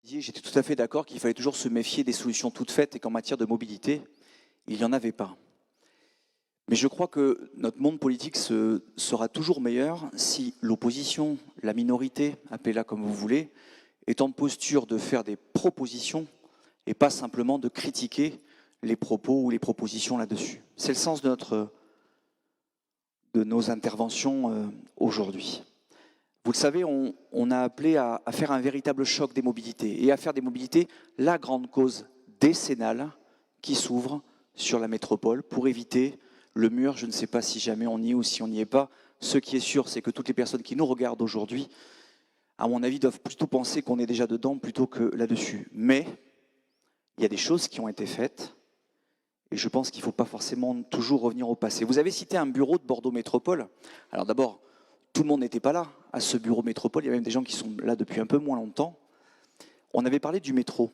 J'étais tout à fait d'accord qu'il fallait toujours se méfier des solutions toutes faites et qu'en matière de mobilité, il n'y en avait pas. Mais je crois que notre monde politique sera toujours meilleur si l'opposition, la minorité, appelez-la comme vous voulez, est en posture de faire des propositions et pas simplement de critiquer les propos ou les propositions là-dessus. C'est le sens de nos interventions aujourd'hui. Vous le savez, on a appelé à faire un véritable choc des mobilités et à faire des mobilités la grande cause décennale qui s'ouvre sur la métropole pour éviter le mur. Je ne sais pas si jamais on y est ou si on n'y est pas. Ce qui est sûr, c'est que toutes les personnes qui nous regardent aujourd'hui, à mon avis, doivent plutôt penser qu'on est déjà dedans plutôt que là-dessus. Mais il y a des choses qui ont été faites et je pense qu'il ne faut pas forcément toujours revenir au passé. Vous avez cité un bureau de Bordeaux Métropole. Alors d'abord, tout le monde n'était pas là à ce bureau métropole, il y a même des gens qui sont là depuis un peu moins longtemps. On avait parlé du métro.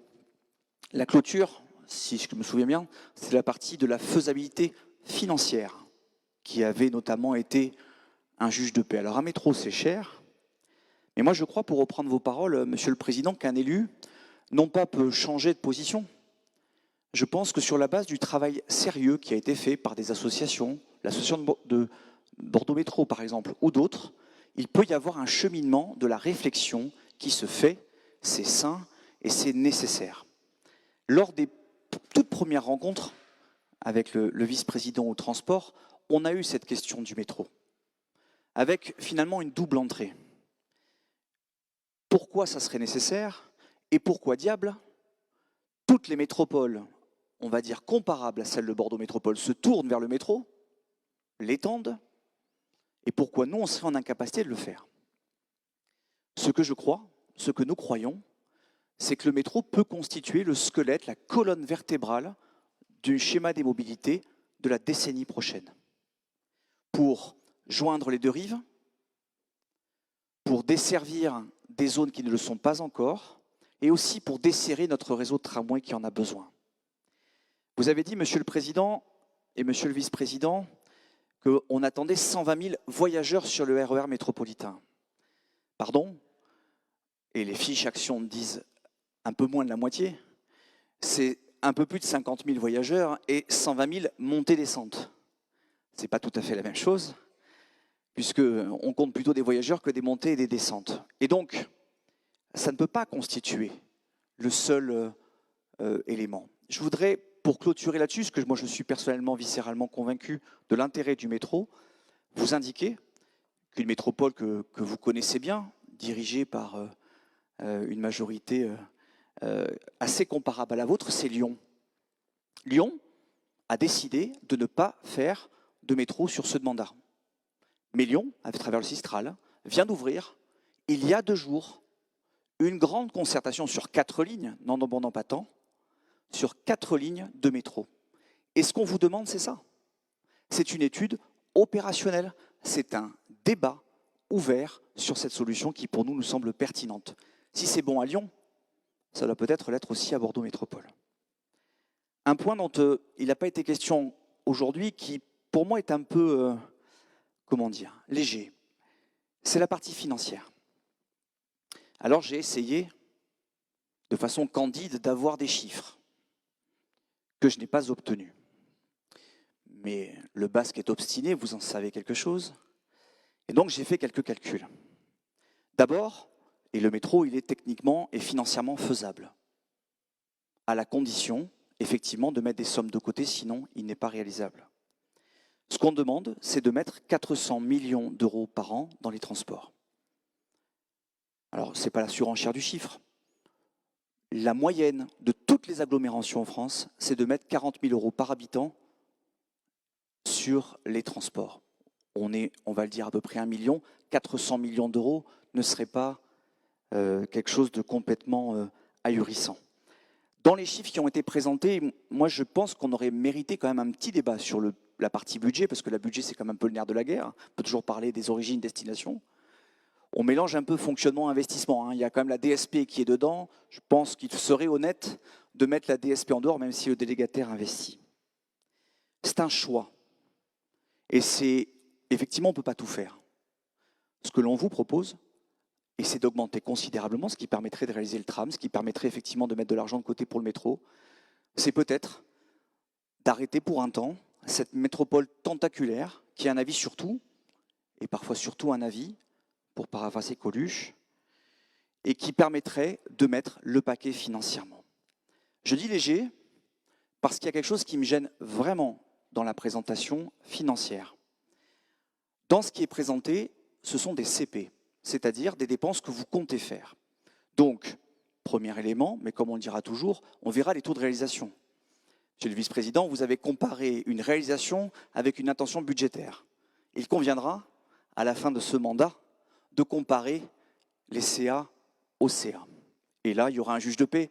La clôture, si je me souviens bien, c'est la partie de la faisabilité financière qui avait notamment été un juge de paix. Alors un métro, c'est cher, mais moi je crois, pour reprendre vos paroles, Monsieur le Président, qu'un élu, non pas peut changer de position. Je pense que sur la base du travail sérieux qui a été fait par des associations, l'association de Bordeaux Métro par exemple, ou d'autres, il peut y avoir un cheminement de la réflexion qui se fait, c'est sain et c'est nécessaire. Lors des toutes premières rencontres avec le vice-président au transport, on a eu cette question du métro, avec finalement une double entrée. Pourquoi ça serait nécessaire et pourquoi diable toutes les métropoles, on va dire comparables à celle de Bordeaux Métropole, se tournent vers le métro, l'étendent, et pourquoi nous, on serait en incapacité de le faire. Ce que je crois, ce que nous croyons, c'est que le métro peut constituer le squelette, la colonne vertébrale du schéma des mobilités de la décennie prochaine. Pour joindre les deux rives, pour desservir des zones qui ne le sont pas encore, et aussi pour desserrer notre réseau de tramway qui en a besoin. Vous avez dit, Monsieur le Président et Monsieur le Vice-président, qu'on attendait 120 000 voyageurs sur le RER métropolitain. Pardon? Et les fiches actions disent un peu moins de la moitié. C'est un peu plus de 50 000 voyageurs et 120 000 montées-descentes. Ce n'est pas tout à fait la même chose, puisqu'on compte plutôt des voyageurs que des montées et des descentes. Et donc, ça ne peut pas constituer le seul élément. Je voudrais, pour clôturer là-dessus, parce que moi je suis personnellement, viscéralement convaincu de l'intérêt du métro, vous indiquer qu'une métropole que vous connaissez bien, dirigée par une majorité assez comparable à la vôtre, c'est Lyon. Lyon a décidé de ne pas faire de métro sur ce mandat. Mais Lyon, à travers le Sistral, vient d'ouvrir, il y a 2 jours, une grande concertation sur 4 lignes, n'en abondant pas tant, sur 4 lignes de métro. Et ce qu'on vous demande, c'est ça. C'est une étude opérationnelle, c'est un débat ouvert sur cette solution qui, pour nous, nous semble pertinente. Si c'est bon à Lyon, ça doit peut-être l'être aussi à Bordeaux Métropole. Un point dont il n'a pas été question aujourd'hui, qui pour moi est un peu, comment dire, léger, c'est la partie financière. Alors j'ai essayé, de façon candide, d'avoir des chiffres que je n'ai pas obtenus. Mais le basque est obstiné, vous en savez quelque chose. Et donc j'ai fait quelques calculs. D'abord, et le métro, il est techniquement et financièrement faisable, à la condition, effectivement, de mettre des sommes de côté, sinon il n'est pas réalisable. Ce qu'on demande, c'est de mettre 400 millions d'euros par an dans les transports. Alors, ce n'est pas la surenchère du chiffre. La moyenne de toutes les agglomérations en France, c'est de mettre 40 000 euros par habitant sur les transports. On va le dire, à peu près 1 million. 400 millions d'euros ne serait pas quelque chose de complètement ahurissant. Dans les chiffres qui ont été présentés, moi je pense qu'on aurait mérité quand même un petit débat sur la partie budget, parce que le budget c'est quand même un peu le nerf de la guerre. On peut toujours parler des origines, destinations. On mélange un peu fonctionnement, investissement. Hein. Il y a quand même la DSP qui est dedans. Je pense qu'il serait honnête de mettre la DSP en dehors, même si le délégataire investit. C'est un choix. Et effectivement, on ne peut pas tout faire. Ce que l'on vous propose et c'est d'augmenter considérablement, ce qui permettrait de réaliser le tram, ce qui permettrait effectivement de mettre de l'argent de côté pour le métro, c'est peut-être d'arrêter pour un temps cette métropole tentaculaire qui a un avis sur tout, et parfois surtout un avis, pour paraphraser Coluche, et qui permettrait de mettre le paquet financièrement. Je dis léger parce qu'il y a quelque chose qui me gêne vraiment dans la présentation financière. Dans ce qui est présenté, ce sont des CP, c'est-à-dire des dépenses que vous comptez faire. Donc, premier élément, mais comme on le dira toujours, on verra les taux de réalisation. Monsieur le vice-président, vous avez comparé une réalisation avec une intention budgétaire. Il conviendra, à la fin de ce mandat, de comparer les CA au CA. Et là, il y aura un juge de paix,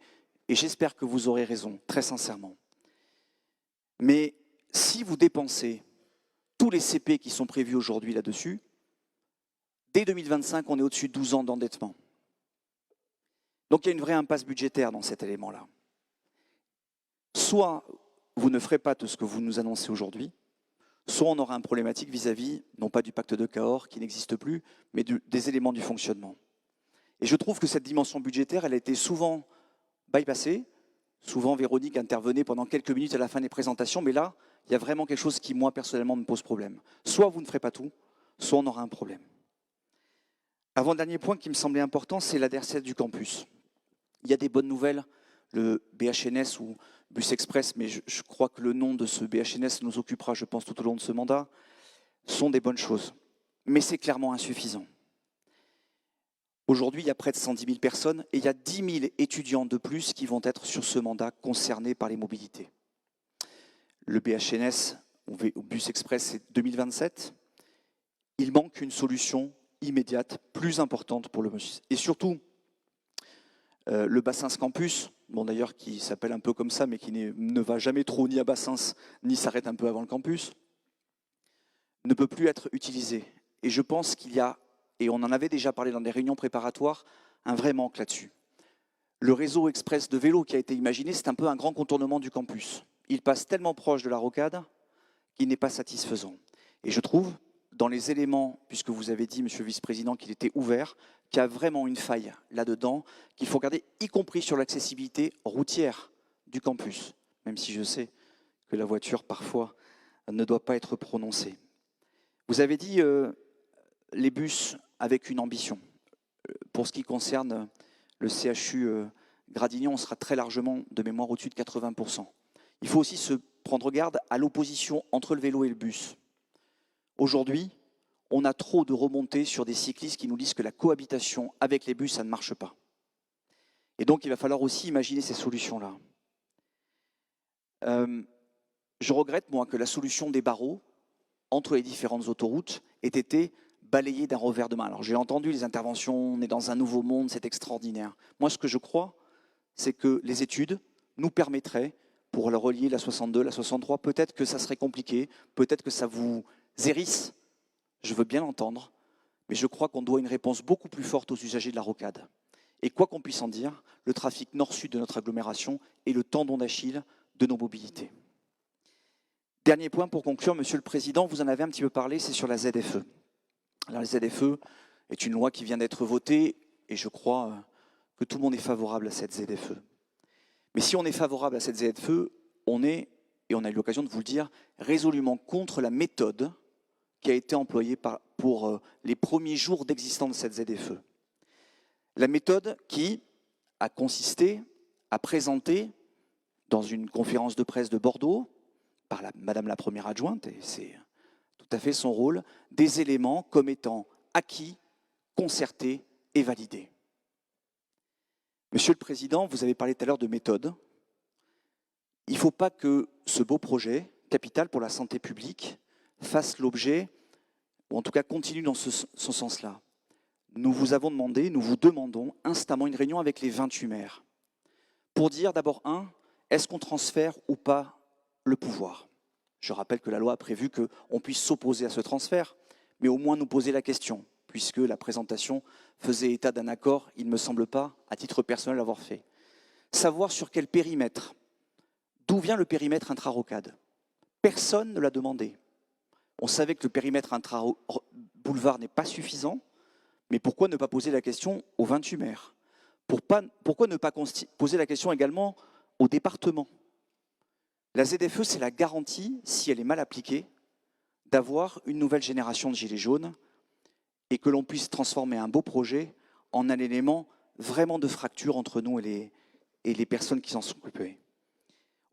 et j'espère que vous aurez raison, très sincèrement. Mais si vous dépensez tous les CP qui sont prévus aujourd'hui là-dessus, dès 2025, on est au-dessus de 12 ans d'endettement. Donc il y a une vraie impasse budgétaire dans cet élément-là. Soit vous ne ferez pas tout ce que vous nous annoncez aujourd'hui, soit on aura une problématique vis-à-vis, non pas du pacte de Cahors qui n'existe plus, mais des éléments du fonctionnement. Et je trouve que cette dimension budgétaire, elle a été souvent bypassée. Souvent, Véronique intervenait pendant quelques minutes à la fin des présentations, mais là, il y a vraiment quelque chose qui, moi, personnellement, me pose problème. Soit vous ne ferez pas tout, soit on aura un problème. Avant-dernier point qui me semblait important, c'est l'adversaire du campus. Il y a des bonnes nouvelles, le BHNS ou Bus Express, mais je crois que le nom de ce BHNS nous occupera, je pense, tout au long de ce mandat, sont des bonnes choses. Mais c'est clairement insuffisant. Aujourd'hui, il y a près de 110 000 personnes et il y a 10 000 étudiants de plus qui vont être sur ce mandat concernés par les mobilités. Le BHNS ou Bus Express, c'est 2027. Il manque une solution immédiate, plus importante pour le bus. Et surtout, le Bassins Campus, bon d'ailleurs qui s'appelle un peu comme ça, mais qui ne va jamais trop ni à Bassins, ni s'arrête un peu avant le campus, ne peut plus être utilisé. Et je pense qu'il y a, et on en avait déjà parlé dans des réunions préparatoires, un vrai manque là-dessus. Le réseau express de vélo qui a été imaginé, c'est un peu un grand contournement du campus. Il passe tellement proche de la rocade qu'il n'est pas satisfaisant. Et je trouve, dans les éléments, puisque vous avez dit, monsieur le vice-président, qu'il était ouvert, qu'il y a vraiment une faille là-dedans, qu'il faut regarder, y compris sur l'accessibilité routière du campus, même si je sais que la voiture, parfois, ne doit pas être prononcée. Vous avez dit les bus avec une ambition. Pour ce qui concerne le CHU Gradignan, on sera très largement, de mémoire, au-dessus de 80%. Il faut aussi se prendre garde à l'opposition entre le vélo et le bus. Aujourd'hui, on a trop de remontées sur des cyclistes qui nous disent que la cohabitation avec les bus, ça ne marche pas. Et donc, il va falloir aussi imaginer ces solutions-là. Je regrette, moi, que la solution des barreaux entre les différentes autoroutes ait été balayée d'un revers de main. Alors, j'ai entendu les interventions, on est dans un nouveau monde, c'est extraordinaire. Moi, ce que je crois, c'est que les études nous permettraient, pour relier la 62, la 63, peut-être que ça serait compliqué, peut-être que ça vous hérisse, je veux bien l'entendre, mais je crois qu'on doit une réponse beaucoup plus forte aux usagers de la rocade. Et quoi qu'on puisse en dire, le trafic nord-sud de notre agglomération est le tendon d'Achille de nos mobilités. Dernier point pour conclure, Monsieur le Président, vous en avez un petit peu parlé, c'est sur la ZFE. Alors, la ZFE est une loi qui vient d'être votée et je crois que tout le monde est favorable à cette ZFE. Mais si on est favorable à cette ZFE, on est, et on a eu l'occasion de vous le dire, résolument contre la méthode qui a été employée pour les premiers jours d'existence de cette ZFE. La méthode qui a consisté à présenter dans une conférence de presse de Bordeaux, par Madame la Première adjointe, et c'est tout à fait son rôle, des éléments comme étant acquis, concertés et validés. Monsieur le Président, vous avez parlé tout à l'heure de méthode. Il ne faut pas que ce beau projet, capital pour la santé publique, fasse l'objet, ou en tout cas continue dans ce sens-là. Nous vous avons demandé, nous vous demandons instamment une réunion avec les 28 maires pour dire d'abord, est-ce qu'on transfère ou pas le pouvoir? Je rappelle que la loi a prévu qu'on puisse s'opposer à ce transfert, mais au moins nous poser la question, puisque la présentation faisait état d'un accord, il ne me semble pas, à titre personnel, l'avoir fait. Savoir sur quel périmètre, d'où vient le périmètre intra-rocade. Personne ne l'a demandé. On savait que le périmètre intra-boulevard n'est pas suffisant, Mais pourquoi ne pas poser la question aux 28 maires? Pourquoi ne pas poser la question également aux départements? La ZFE, c'est la garantie, si elle est mal appliquée, d'avoir une nouvelle génération de gilets jaunes et que l'on puisse transformer un beau projet en un élément vraiment de fracture entre nous et les personnes qui s'en sont occupées.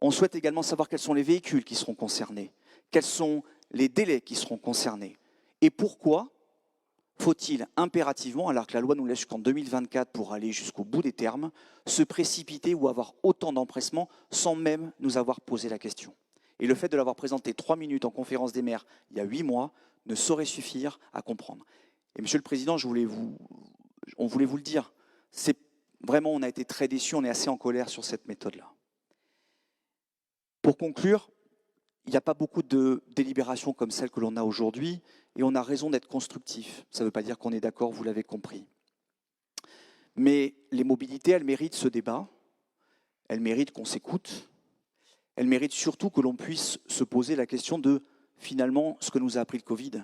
On souhaite également savoir quels sont les véhicules qui seront concernés, quels sont les délais qui seront concernés et pourquoi faut-il impérativement, alors que la loi nous laisse jusqu'en 2024 pour aller jusqu'au bout des termes, se précipiter ou avoir autant d'empressement sans même nous avoir posé la question. Et le fait de l'avoir présenté 3 minutes en conférence des maires il y a 8 mois ne saurait suffire à comprendre. Et Monsieur le Président, on voulait vous le dire, vraiment, on a été très déçus, on est assez en colère sur cette méthode-là. Pour conclure, il n'y a pas beaucoup de délibérations comme celle que l'on a aujourd'hui, et on a raison d'être constructif. Ça ne veut pas dire qu'on est d'accord, vous l'avez compris. Mais les mobilités, elles méritent ce débat, elles méritent qu'on s'écoute, elles méritent surtout que l'on puisse se poser la question de, finalement, ce que nous a appris le Covid.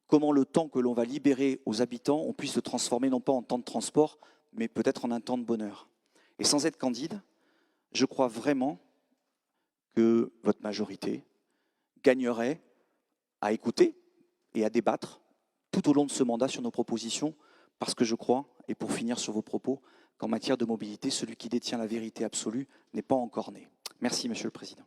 Comment le temps que l'on va libérer aux habitants, on puisse le transformer non pas en temps de transport, mais peut-être en un temps de bonheur. Et sans être candide, je crois vraiment que votre majorité gagnerait à écouter et à débattre tout au long de ce mandat sur nos propositions, parce que je crois, et pour finir sur vos propos, qu'en matière de mobilité, celui qui détient la vérité absolue n'est pas encore né. Merci, Monsieur le Président.